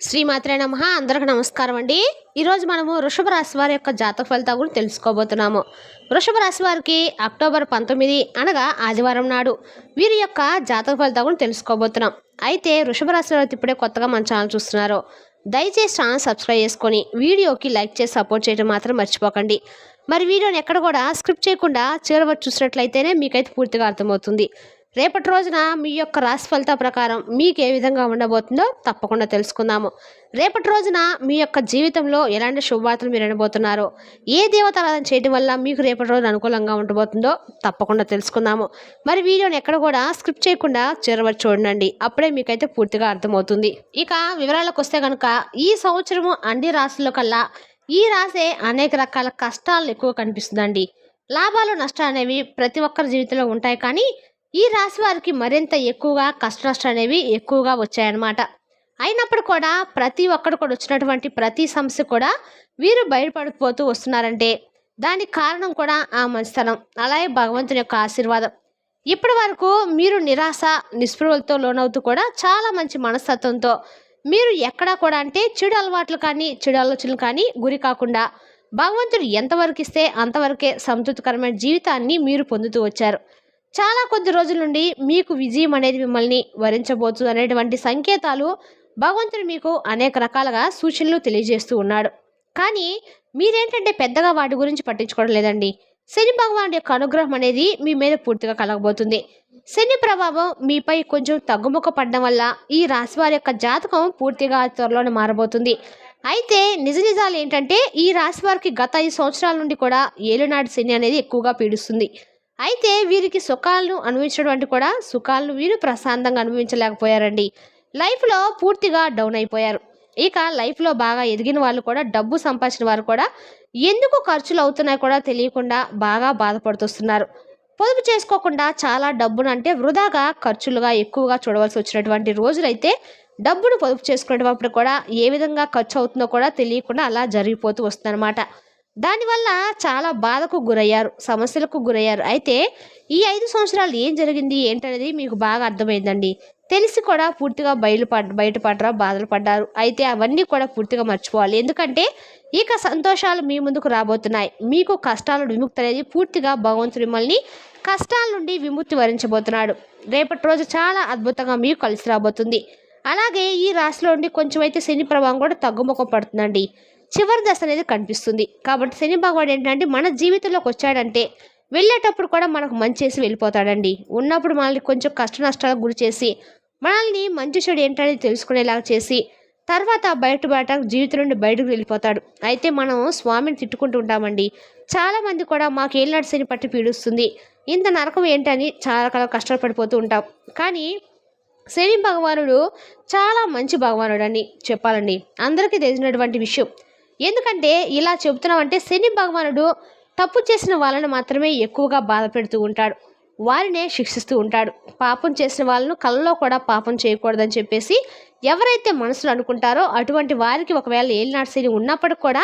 శ్రీమాత్రే నమః. అందరికి నమస్కారం అండి. ఈరోజు మనము వృషభ రాశి వారి యొక్క జాతక ఫలితాల గురించి తెలుసుకోబోతున్నాము. వృషభ రాశి వారికి అక్టోబర్ 19 అనగా ఆదివారం నాడు వీరి యొక్క జాతక ఫలితాల గురించి తెలుసుకోబోతున్నాం. అయితే వృషభ రాశి వారు ఇప్పుడే కొత్తగా మన ఛానల్ చూస్తున్నారు, దయచేసి ఛానల్ సబ్స్క్రైబ్ చేసుకొని వీడియోకి లైక్ చేసి సపోర్ట్ చేయడం మాత్రం మర్చిపోకండి. మరి వీడియోని ఎక్కడ కూడా స్క్రిప్ట్ చేయకుండా చివరి వరకు చూసినట్లయితేనే మీకైతే పూర్తిగా అర్థమవుతుంది. రేపటి రోజున మీ యొక్క రాశి ఫలితాల ప్రకారం మీకు ఏ విధంగా ఉండబోతుందో తప్పకుండా తెలుసుకుందాము. రేపటి రోజున మీ యొక్క జీవితంలో ఎలాంటి శుభవార్తలు మీరు వినబోతున్నారో, ఏ దేవతారాధన చేయడం వల్ల మీకు రేపటి రోజున అనుకూలంగా ఉండబోతుందో తప్పకుండా తెలుసుకుందాము. మరి వీడియోని ఎక్కడ కూడా స్క్రిప్ట్ చేయకుండా చివరి చూడండి, అప్పుడే మీకైతే పూర్తిగా అర్థమవుతుంది. ఇక వివరాలకు వస్తే కనుక ఈ సంవత్సరము అన్ని రాశుల్లో కల్లా ఈ రాశే అనేక రకాల కష్టాలు ఎక్కువ కనిపిస్తుందండి. లాభాలు నష్టాలు అనేవి ప్రతి ఒక్కరి జీవితంలో ఉంటాయి, కానీ ఈ రాశి వారికి మరింత ఎక్కువగా కష్ట నష్టాలు అనేవి ఎక్కువగా వచ్చాయన్నమాట. అయినప్పుడు కూడా ప్రతి ఒక్కరు కూడా వచ్చినటువంటి ప్రతి సమస్య కూడా వీరు బయటపడిపోతూ వస్తున్నారంటే దానికి కారణం కూడా ఆ మంచితనం, అలాగే భగవంతుని యొక్క ఆశీర్వాదం. ఇప్పటి వరకు మీరు నిరాశ నిస్పృహలతో లోనవుతూ కూడా చాలా మంచి మనస్తత్వంతో మీరు ఎక్కడా కూడా అంటే చెడు అలవాట్లు కానీ చెడు ఆలోచనలు కానీ గురి కాకుండా భగవంతుడు ఎంతవరకు ఇస్తే అంతవరకే సంతృప్తికరమైన జీవితాన్ని మీరు పొందుతూ వచ్చారు. చాలా కొద్ది రోజుల నుండి మీకు విజయం అనేది మిమ్మల్ని వరించబోతు అనేటువంటి సంకేతాలు భగవంతుడు మీకు అనేక రకాలుగా సూచనలు తెలియజేస్తూ ఉన్నాడు. కానీ మీరేంటంటే పెద్దగా వాటి గురించి పట్టించుకోవడం లేదండి. శని భగవానుడి యొక్క అనుగ్రహం అనేది మీ మీద పూర్తిగా కలగబోతుంది. శని ప్రభావం మీపై కొంచెం తగ్గుముఖ పడడం వల్ల ఈ రాశి వారి యొక్క జాతకం పూర్తిగా త్వరలోనే మారబోతుంది. అయితే నిజాలు ఏంటంటే ఈ రాశి వారికి గత 5 సంవత్సరాల నుండి కూడా ఏలునాటి శని అనేది ఎక్కువగా పీడిస్తుంది. అయితే వీరికి సుఖాలను అనుభవించడం కూడా సుఖాలను వీరు ప్రశాంతంగా అనుభవించలేకపోయారండి. లైఫ్లో పూర్తిగా డౌన్ అయిపోయారు. ఇక లైఫ్లో బాగా ఎదిగిన వాళ్ళు కూడా, డబ్బు సంపాదించిన వారు కూడా ఎందుకు ఖర్చులు అవుతున్నాయి కూడా తెలియకుండా బాగా బాధపడుతున్నారు. పొదుపు చేసుకోకుండా చాలా డబ్బును అంటే వృధాగా ఖర్చులుగా ఎక్కువగా చూడవలసి వచ్చినటువంటి రోజులైతే డబ్బును పొదుపు చేసుకునేటప్పుడు కూడా ఏ విధంగా ఖర్చు అవుతుందో కూడా తెలియకుండా అలా జరిగిపోతూ వస్తుందన్నమాట. దానివల్ల చాలా బాధకు గురయ్యారు, సమస్యలకు గురయ్యారు. అయితే ఈ 5 సంవత్సరాలు ఏం జరిగింది ఏంటనేది మీకు బాగా అర్థమైందండి. తెలిసి కూడా పూర్తిగా బయటపడ్డారా, బాధలు పడ్డారు. అయితే అవన్నీ కూడా పూర్తిగా మర్చిపోవాలి. ఎందుకంటే ఇక సంతోషాలు మీ ముందుకు రాబోతున్నాయి. మీకు కష్టాల విముక్తి అనేది పూర్తిగా భగవంతుడు మిమ్మల్ని కష్టాల నుండి విముక్తి వరించబోతున్నాడు. రేపటి రోజు చాలా అద్భుతంగా మీకు కలిసి రాబోతుంది. అలాగే ఈ రాశిలో నుండి కొంచెం అయితే శని ప్రభావం కూడా తగ్గుముఖం పడుతుందండి. చివరి దశ అనేది కనిపిస్తుంది. కాబట్టి శని భగవాడు ఏంటంటే మన జీవితంలోకి వచ్చాడంటే వెళ్ళేటప్పుడు కూడా మనకు మంచి చేసి వెళ్ళిపోతాడండి. ఉన్నప్పుడు మనల్ని కొంచెం కష్ట నష్టాలకు గురి చేసి మనల్ని మంచి చెడు ఏంటనేది తెలుసుకునేలాగా చేసి తర్వాత బయట జీవితం నుండి బయటకు వెళ్ళిపోతాడు. అయితే మనం స్వామిని తిట్టుకుంటూ ఉంటామండి. చాలామంది కూడా మాకు ఏలినాటి శని పట్టి పీడిస్తుంది, ఇంత నరకం ఏంటని చాలా కాలం కష్టాలు పడిపోతూ ఉంటాం. కానీ శని భగవానుడు చాలా మంచి భగవానుడు అని చెప్పాలండి, అందరికీ తెలిసినటువంటి విషయం. ఎందుకంటే ఇలా చెబుతున్నామంటే శని భగవానుడు తప్పు చేసిన వాళ్ళని మాత్రమే ఎక్కువగా బాధ పెడుతూ ఉంటాడు, వారినే శిక్షిస్తూ ఉంటాడు. పాపం చేసిన వాళ్ళను కళ్ళలో కూడా పాపం చేయకూడదని చెప్పేసి ఎవరైతే మనసులో అనుకుంటారో అటువంటి వారికి ఒకవేళ ఏలినాటి శని ఉన్నప్పటికి కూడా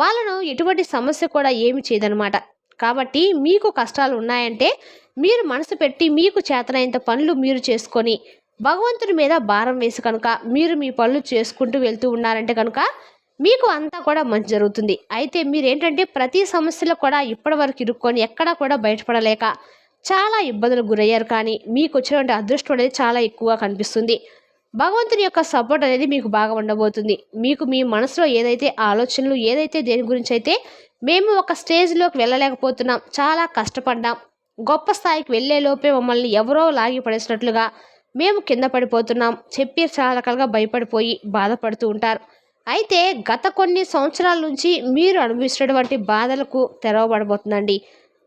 వాళ్ళను ఎటువంటి సమస్య కూడా ఏమి చేయదనమాట. కాబట్టి మీకు కష్టాలు ఉన్నాయంటే మీరు మనసు పెట్టి మీకు చేతనైనంత పనులు మీరు చేసుకొని భగవంతుడి మీద భారం వేసి కనుక మీరు మీ పనులు చేసుకుంటూ వెళ్తూ ఉన్నారంటే కనుక మీకు అంతా కూడా మంచి జరుగుతుంది. అయితే మీరేంటంటే ప్రతి సమస్యలో కూడా ఇప్పటి వరకు ఇరుక్కొని ఎక్కడా కూడా బయటపడలేక చాలా ఇబ్బందులు గురయ్యారు. కానీ మీకు వచ్చినటువంటి అదృష్టం అనేది చాలా ఎక్కువగా కనిపిస్తుంది. భగవంతుని యొక్క సపోర్ట్ అనేది మీకు బాగా ఉండబోతుంది. మీకు మీ మనసులో ఏదైతే ఆలోచనలు ఏదైతే దేని గురించి అయితే మేము ఒక స్టేజ్లోకి వెళ్ళలేకపోతున్నాం, చాలా కష్టపడ్డాం, గొప్ప స్థాయికి వెళ్ళే లోపే మమ్మల్ని ఎవరో లాగి పడేసినట్లుగా మేము కింద పడిపోతున్నాం చెప్పి చాలా రకాలుగా భయపడిపోయి బాధపడుతూ ఉంటారు. అయితే గత కొన్ని సంవత్సరాల నుంచి మీరు అనుభవిస్తున్నటువంటి బాధలకు తెరవబడబోతుందండి.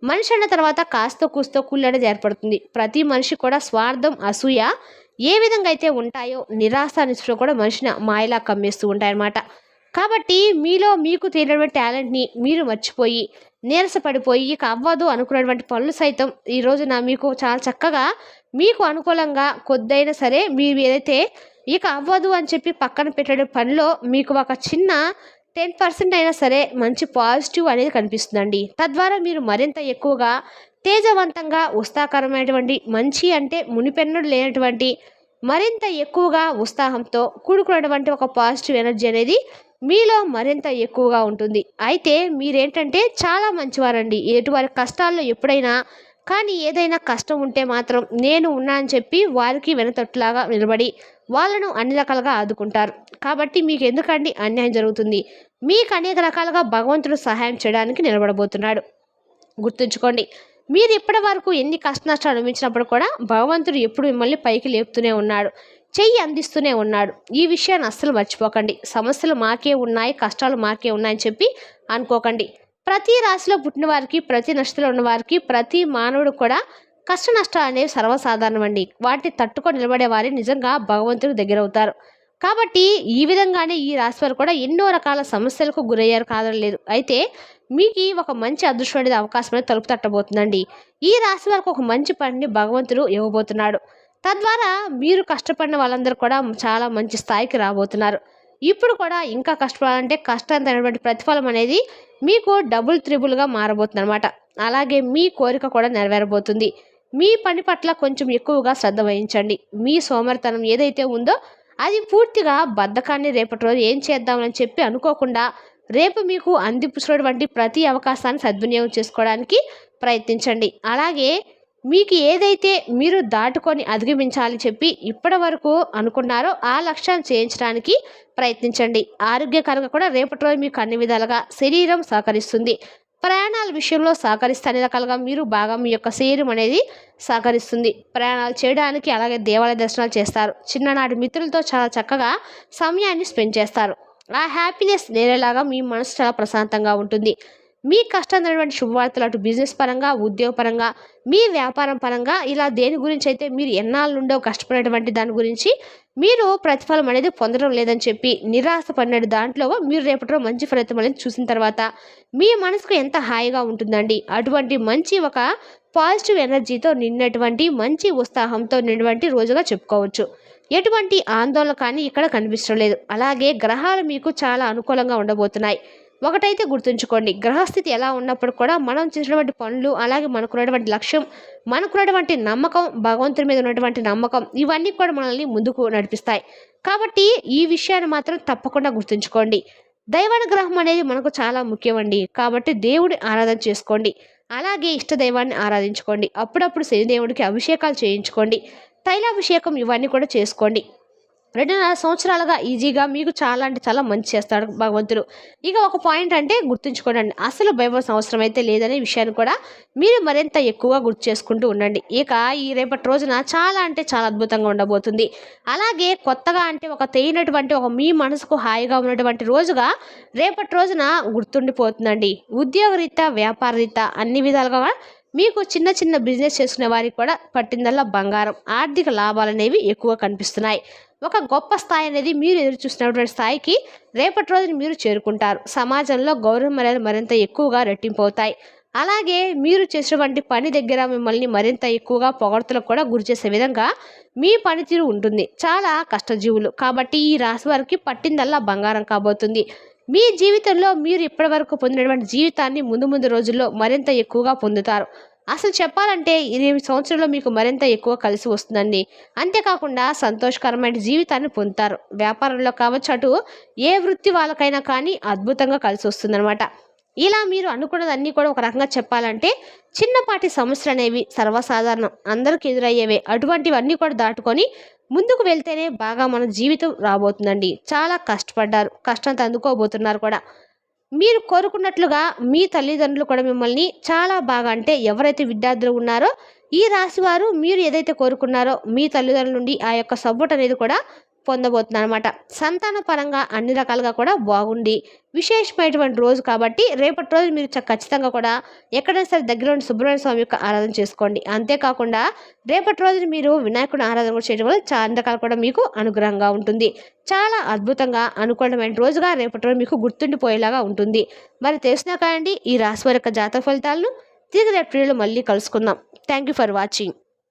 మనిషి అన్న తర్వాత కాస్త కూస్తో కుళ్ళు అనేది ఏర్పడుతుంది. ప్రతి మనిషి కూడా స్వార్థం, అసూయ ఏ విధంగా అయితే ఉంటాయో నిరాశ నిస్పృహ కూడా మనిషిని మాయలా కమ్మేస్తూ ఉంటాయన్నమాట. కాబట్టి మీలో మీకు తెలియనటువంటి టాలెంట్ని మీరు మర్చిపోయి నీరసపడిపోయి ఇక అవ్వదు అనుకున్నటువంటి పనులు సైతం ఈ రోజున మీకు చాలా చక్కగా మీకు అనుకూలంగా కొద్దైనా సరే మీరు ఏదైతే ఇక అవ్వదు అని చెప్పి పక్కన పెట్టే పనిలో మీకు ఒక చిన్న 10% అయినా సరే మంచి పాజిటివ్ అనేది కనిపిస్తుందండి. తద్వారా మీరు మరింత ఎక్కువగా తేజవంతంగా ఉత్సాహకరమైనటువంటి మంచి అంటే మునిపెన్నడు లేనటువంటి మరింత ఎక్కువగా ఉత్సాహంతో కూడుకున్నటువంటి ఒక పాజిటివ్ ఎనర్జీ అనేది మీలో మరింత ఎక్కువగా ఉంటుంది. అయితే మీరేంటంటే చాలా మంచివారండి. ఎటువంటి కష్టాల్లో ఎప్పుడైనా కానీ ఏదైనా కష్టం ఉంటే మాత్రం నేను ఉన్నా అని చెప్పి వారికి వెనతట్టులాగా నిలబడి వాళ్ళను అన్ని రకాలుగా ఆదుకుంటారు. కాబట్టి మీకు ఎందుకండి అన్యాయం జరుగుతుంది? మీకు అనేక రకాలుగా భగవంతుడు సహాయం చేయడానికి నిలబడబోతున్నాడు. గుర్తుంచుకోండి, మీరు ఇప్పటి వరకు ఎన్ని కష్ట నష్టాలు అనుభవించినప్పుడు కూడా భగవంతుడు ఎప్పుడు మిమ్మల్ని పైకి లేపుతూనే ఉన్నాడు, చెయ్యి అందిస్తూనే ఉన్నాడు. ఈ విషయాన్ని అస్సలు మర్చిపోకండి. సమస్యలు మాకే ఉన్నాయి, కష్టాలు మాకే ఉన్నాయని చెప్పి అనుకోకండి. ప్రతి రాశిలో పుట్టిన వారికి, ప్రతి నక్షత్రంలో ఉన్న వారికి, ప్రతి మానవుడు కూడా కష్ట నష్టాలు అనేవి సర్వసాధారణం అండి. వాటిని తట్టుకొని నిలబడే వారి నిజంగా భగవంతుడికి దగ్గరవుతారు. కాబట్టి ఈ విధంగానే ఈ రాశి వారు కూడా ఎన్నో రకాల సమస్యలకు గురయ్యారు కాదనలేదు. అయితే మీకు ఒక మంచి అదృష్టం అనేది అవకాశం అనేది తలుపు తట్టబోతుందండి. ఈ రాశి వారికి ఒక మంచి పనిని భగవంతుడు ఇవ్వబోతున్నాడు. తద్వారా మీరు కష్టపడిన వాళ్ళందరూ కూడా చాలా మంచి స్థాయికి రాబోతున్నారు. ఇప్పుడు కూడా ఇంకా కష్టపడాలంటే కష్టాంతమైనటువంటి ప్రతిఫలం అనేది మీకు డబుల్ త్రిబుల్గా మారబోతుంది అనమాట. అలాగే మీ కోరిక కూడా నెరవేరబోతుంది. మీ పని పట్ల కొంచెం ఎక్కువగా శ్రద్ధ వహించండి. మీ సోమరితనం ఏదైతే ఉందో అది పూర్తిగా బద్ధకాన్ని రేపటి రోజు ఏం చేద్దామని చెప్పి అనుకోకుండా రేపు మీకు అందిపుచ్చినటువంటి ప్రతి అవకాశాన్ని సద్వినియోగం చేసుకోవడానికి ప్రయత్నించండి. అలాగే మీకు ఏదైతే మీరు దాటుకొని అధిగమించాలని చెప్పి ఇప్పటి వరకు అనుకున్నారో ఆ లక్ష్యాన్ని చేయించడానికి ప్రయత్నించండి. ఆరోగ్యకరంగా కూడా రేపటి రోజు మీకు అన్ని విధాలుగా శరీరం సహకరిస్తుంది. ప్రయాణాల విషయంలో సహకరిస్తే అన్ని రకాలుగా మీరు బాగా మీ యొక్క శరీరం అనేది సహకరిస్తుంది. ప్రయాణాలు చేయడానికి అలాగే దేవాలయ దర్శనాలు చేస్తారు. చిన్ననాటి మిత్రులతో చాలా చక్కగా సమయాన్ని స్పెండ్ చేస్తారు. ఆ హ్యాపీనెస్ నేరేలాగా మీ మనసు చాలా ప్రశాంతంగా ఉంటుంది. మీ కష్టమైనటువంటి శుభవార్తలు అటు బిజినెస్ పరంగా, ఉద్యోగపరంగా, మీ వ్యాపారం పరంగా ఇలా దేని గురించి అయితే మీరు ఎన్నాళ్ళ నుండో కష్టపడేటువంటి దాని గురించి మీరు ప్రతిఫలం అనేది పొందడం లేదని చెప్పి నిరాశపడిన దాంట్లో మీరు రేపటిలో మంచి ఫలితం అనేది చూసిన తర్వాత మీ మనసుకు ఎంత హాయిగా ఉంటుందండి. అటువంటి మంచి ఒక పాజిటివ్ ఎనర్జీతో నిన్నటువంటి మంచి ఉత్సాహంతో నిన్నటువంటి రోజుగా చెప్పుకోవచ్చు. ఎటువంటి ఆందోళన కానీ ఇక్కడ కనిపించడం లేదు. అలాగే గ్రహాలు మీకు చాలా అనుకూలంగా ఉండబోతున్నాయి. ఒకటైతే గుర్తుంచుకోండి, గ్రహస్థితి ఎలా ఉన్నప్పుడు కూడా మనం చేసినటువంటి పనులు, అలాగే మనకున్నటువంటి లక్ష్యం, మనకున్నటువంటి నమ్మకం, భగవంతుడి మీద ఉన్నటువంటి నమ్మకం, ఇవన్నీ కూడా మనల్ని ముందుకు నడిపిస్తాయి. కాబట్టి ఈ విషయాన్ని మాత్రం తప్పకుండా గుర్తుంచుకోండి. దైవానుగ్రహం అనేది మనకు చాలా ముఖ్యమండి. కాబట్టి దేవుడి ఆరాధన చేసుకోండి. అలాగే ఇష్ట దైవాన్ని ఆరాధించుకోండి. అప్పుడప్పుడు శనిదేవుడికి అభిషేకాలు చేయించుకోండి. తైలాభిషేకం ఇవన్నీ కూడా చేసుకోండి. 2.5 సంవత్సరాలుగా ఈజీగా మీకు చాలా అంటే చాలా మంచి చేస్తాడు భగవంతుడు. ఇక ఒక పాయింట్ అంటే గుర్తుంచుకోండి, అసలు భయపడాల్సిన అవసరం అయితే లేదనే విషయాన్ని కూడా మీరు మరింత ఎక్కువగా గుర్తు చేసుకుంటూ ఉండండి. ఇక ఈ రేపటి రోజున చాలా అంటే చాలా అద్భుతంగా ఉండబోతుంది. అలాగే కొత్తగా అంటే ఒక తేయినటువంటి ఒక మీ మనసుకు హాయిగా ఉన్నటువంటి రోజుగా రేపటి రోజున గుర్తుండిపోతుందండి. ఉద్యోగరీత్యా, వ్యాపారరీత్యా అన్ని విధాలుగా మీకు చిన్న చిన్న బిజినెస్ చేసుకునే వారికి కూడా పట్టిందల్లా బంగారం, ఆర్థిక లాభాలు అనేవి ఎక్కువ కనిపిస్తున్నాయి. ఒక గొప్ప స్థాయి అనేది మీరు ఎదురు చూసినటువంటి స్థాయికి రేపటి రోజున మీరు చేరుకుంటారు. సమాజంలో గౌరవ మర్యాదలు మరింత ఎక్కువగా రెట్టింపు అవుతాయి. అలాగే మీరు చేసినటువంటి పని దగ్గర మిమ్మల్ని మరింత ఎక్కువగా పొగడ్తలకు కూడా గురి చేసే విధంగా మీ పనితీరు ఉంటుంది. చాలా కష్టజీవులు కాబట్టి ఈ రాశి వారికి పట్టిందల్లా బంగారం కాబోతుంది. మీ జీవితంలో మీరు ఇప్పటివరకు పొందినటువంటి జీవితాన్ని ముందు ముందు రోజుల్లో మరింత ఎక్కువగా పొందుతారు. అసలు చెప్పాలంటే ఈ సంవత్సరంలో మీకు మరింత ఎక్కువ కలిసి వస్తుందండి. అంతేకాకుండా సంతోషకరమైన జీవితాన్ని పొందుతారు. వ్యాపారంలో కావచ్చు, అటు ఏ వృత్తి వాళ్ళకైనా కానీ అద్భుతంగా కలిసి వస్తుందన్నమాట. ఇలా మీరు అనుకున్నదన్నీ కూడా ఒక రకంగా చెప్పాలంటే చిన్నపాటి సమస్యలు అనేవి సర్వసాధారణం, అందరికీ ఎదురయ్యేవే. అటువంటివన్నీ కూడా దాటుకొని ముందుకు వెళ్తేనే బాగా మన జీవితం రాబోతుందండి. చాలా కష్టపడ్డారు, కష్టంతో అందుకోబోతున్నారు కూడా. మీరు కోరుకున్నట్లుగా మీ తల్లిదండ్రులు కూడా మిమ్మల్ని చాలా బాగా అంటే ఎవరైతే విద్యార్థులు ఉన్నారో ఈ రాశి వారు మీరు ఏదైతే కోరుకున్నారో మీ తల్లిదండ్రుల నుండి ఆ యొక్క సపోర్ట్ అనేది కూడా పొందబోతున్నారు అనమాట. సంతాన పరంగా అన్ని రకాలుగా కూడా బాగుండి విశేషమైనటువంటి రోజు కాబట్టి రేపటి రోజు మీరు ఖచ్చితంగా కూడా ఎక్కడైనా సరే దగ్గరలోని సుబ్రహ్మణ్య స్వామి యొక్క ఆరాధన చేసుకోండి. అంతేకాకుండా రేపటి రోజు మీరు వినాయకుడి ఆరాధన కూడా చేయడం వల్ల చాలా రకాలు కూడా మీకు అనుగ్రహంగా ఉంటుంది. చాలా అద్భుతంగా అనుకూలమైన రోజుగా రేపటి రోజు మీకు గుర్తుండిపోయేలాగా ఉంటుంది. మరి తెలిసినా కాండి ఈ రాశి వారి యొక్క జాతక ఫలితాలను తిరిగి రేపటి వీడియోలో మళ్ళీ కలుసుకుందాం. Thank you for watching.